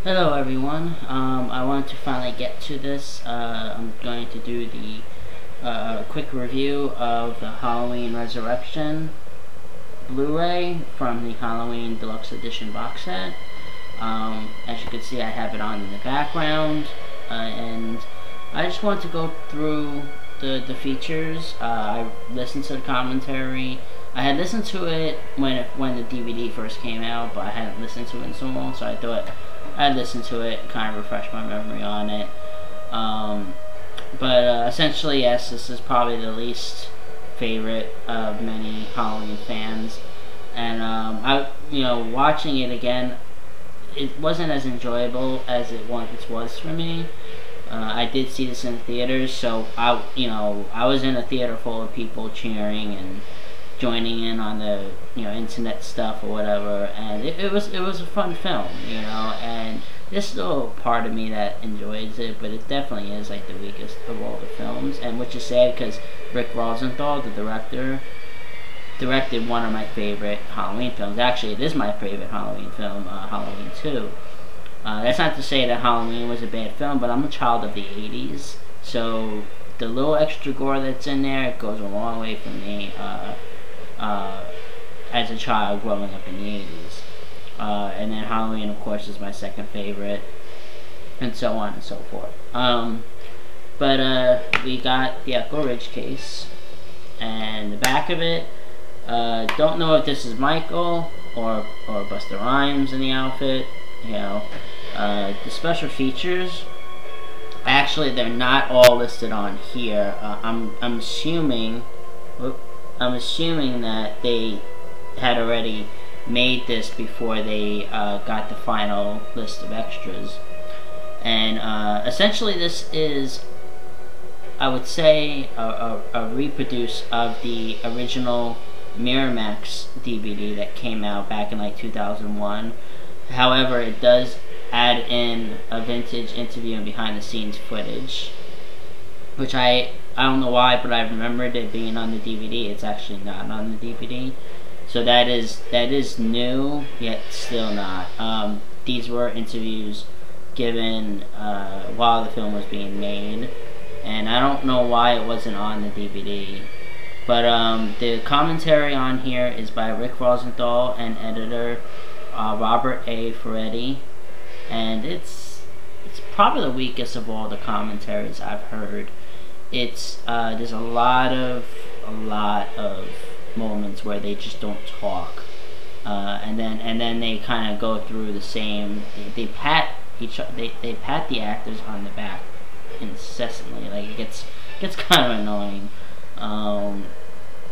Hello everyone. I wanted to finally get to this. I'm going to do the quick review of the Halloween Resurrection Blu-ray from the Halloween Deluxe Edition box set. As you can see, I have it on in the background, and I just want to go through the features. I listened to the commentary. I had listened to it when the DVD first came out, but I hadn't listened to it in so long, so I thought I'd listen to it and kind of refresh my memory on it. But essentially, yes, this is probably the least favorite of many Halloween fans. And watching it again, it wasn't as enjoyable as it once was for me. I did see this in theaters, so I was in a theater full of people cheering and joining in on the internet stuff or whatever, and it was a fun film, and there's still a part of me that enjoys it, but it definitely is like the weakest of all the films, and which is sad because Rick Rosenthal, the director, directed one of my favorite Halloween films. Actually, it is my favorite Halloween film, Halloween 2. That's not to say that Halloween was a bad film, but I'm a child of the 80s, so the little extra gore that's in there, it goes a long way for me as a child growing up in the 80s. And then Halloween, of course, is my second favorite, and so on and so forth. We got the Echo Ridge case, and the back of it, don't know if this is Michael or Busta Rhymes in the outfit. The special features, actually, they're not all listed on here. I'm assuming that they had already made this before they got the final list of extras. And essentially, this is, I would say, a reproduce of the original Miramax DVD that came out back in like 2001. However, it does add in a vintage interview and behind the scenes footage, which I don't know why, but I remembered it being on the DVD. It's actually not on the DVD, so that is new, yet still not. These were interviews given while the film was being made, and I don't know why it wasn't on the DVD. But the commentary on here is by Rick Rosenthal and editor Robert Ferretti, and it's probably the weakest of all the commentaries I've heard. It's there's a lot of moments where they just don't talk, and then they kind of go through the same. They pat pat the actors on the back incessantly. Like it gets kind of annoying,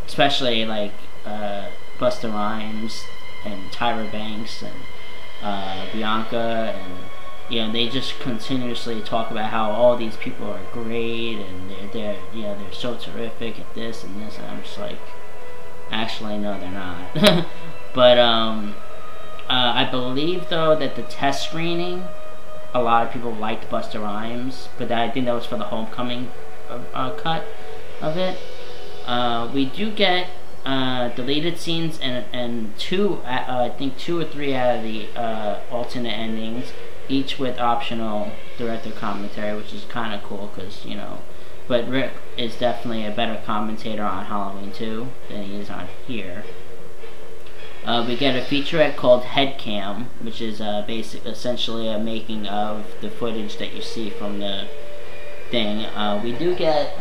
especially like Busta Rhymes and Tyra Banks and Bianca, and they just continuously talk about how all these people are great and they're so terrific at this and this, and I'm just like, actually no, they're not. But I believe though that the test screening, a lot of people liked Busta Rhymes, but I think that was for the homecoming cut of it. We do get deleted scenes and I think two or three out of the alternate endings, each with optional director commentary, which is kind of cool because but Rick is definitely a better commentator on Halloween 2 than he is on here. We get a featurette called Headcam, which is essentially a making of the footage that you see from the thing. We do get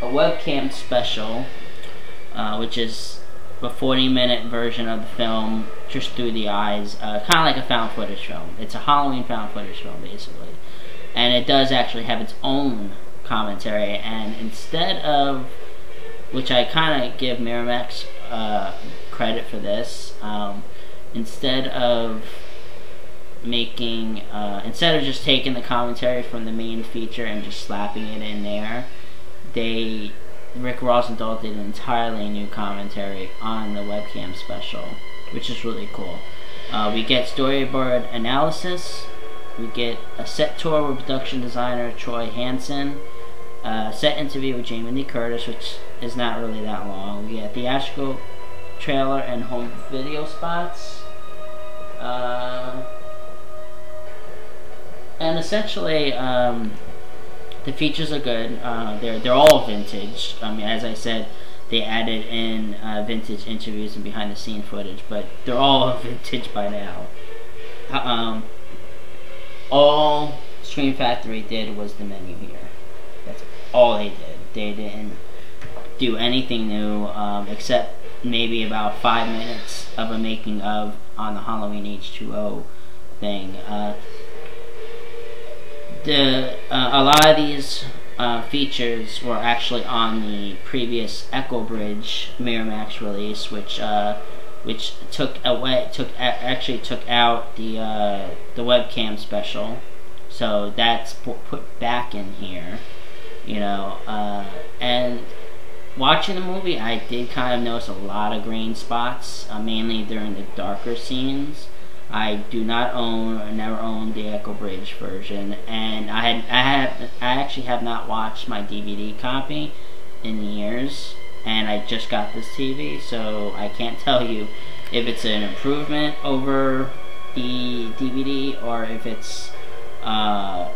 a webcam special, which is a 40-minute version of the film just through the eyes, kind of like a found footage film. It's a Halloween found footage film, basically. And it does actually have its own commentary, and instead of, which I kind of give Miramax credit for this, instead of just taking the commentary from the main feature and just slapping it in there, Rick Rosenthal did an entirely new commentary on the webcam special, which is really cool. We get storyboard analysis, we get a set tour with production designer Troy Hansen, set interview with Jamie Lee Curtis, which is not really that long. We get theatrical trailer and home video spots. And essentially, the features are good. They're all vintage. I mean, as I said, they added in vintage interviews and behind the scene footage, but they're all vintage by now. All Scream Factory did was the menu here. That's all they did. They didn't do anything new, except maybe about 5 minutes of a making of on the Halloween H2O thing. A lot of these features were actually on the previous Echo Bridge Miramax release, which took out the webcam special, so that's put back in here, you know. And watching the movie, I did kind of notice a lot of green spots, mainly during the darker scenes. I do not own, or never owned the Echo Bridge version, and I actually have not watched my DVD copy in years, and I just got this TV, so I can't tell you if it's an improvement over the DVD or if it's a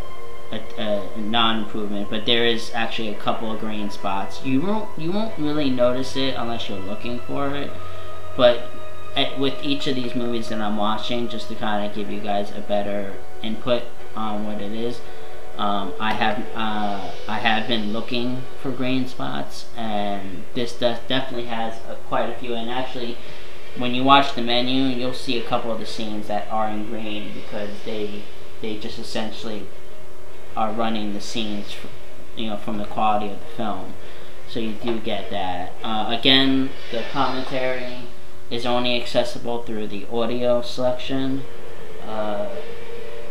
non-improvement. But there is actually a couple of green spots. You won't really notice it unless you're looking for it, but with each of these movies that I'm watching, just to kind of give you guys a better input on what it is, I have been looking for green spots, and this definitely has quite a few. And actually, when you watch the menu, you'll see a couple of the scenes that are in green because they just essentially are running the scenes, you know, from the quality of the film. So you do get that. Again, the commentary is only accessible through the audio selection.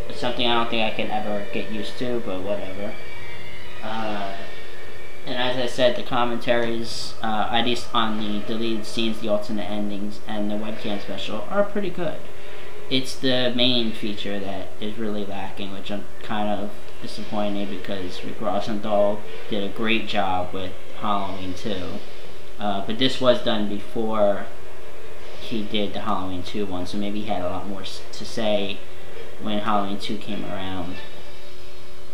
It's something I don't think I can ever get used to, but whatever. And as I said, the commentaries, at least on the deleted scenes, the alternate endings, and the webcam special, are pretty good. It's the main feature that is really lacking, which I'm kind of disappointed because Rick Rosenthal did a great job with Halloween 2. But this was done before he did the Halloween 2 one, so maybe he had a lot more to say when Halloween 2 came around.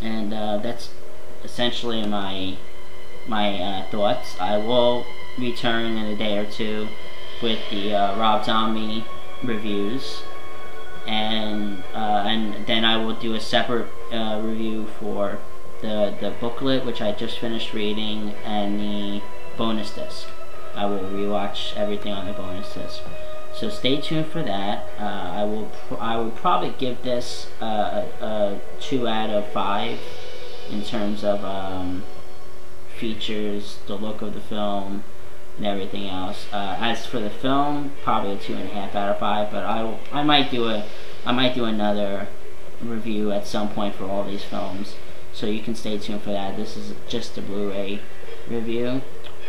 And that's essentially my thoughts. I will return in a day or two with the Rob Zombie reviews, and then I will do a separate review for the booklet, which I just finished reading, and the bonus disc. I will rewatch everything on the bonus disc. So stay tuned for that. I will probably give this a 2 out of 5 in terms of features, the look of the film, and everything else. As for the film, probably a 2.5 out of 5. But I might do another review at some point for all these films. So you can stay tuned for that. This is just a Blu-ray review.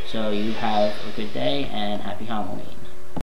So you have a good day and happy Halloween.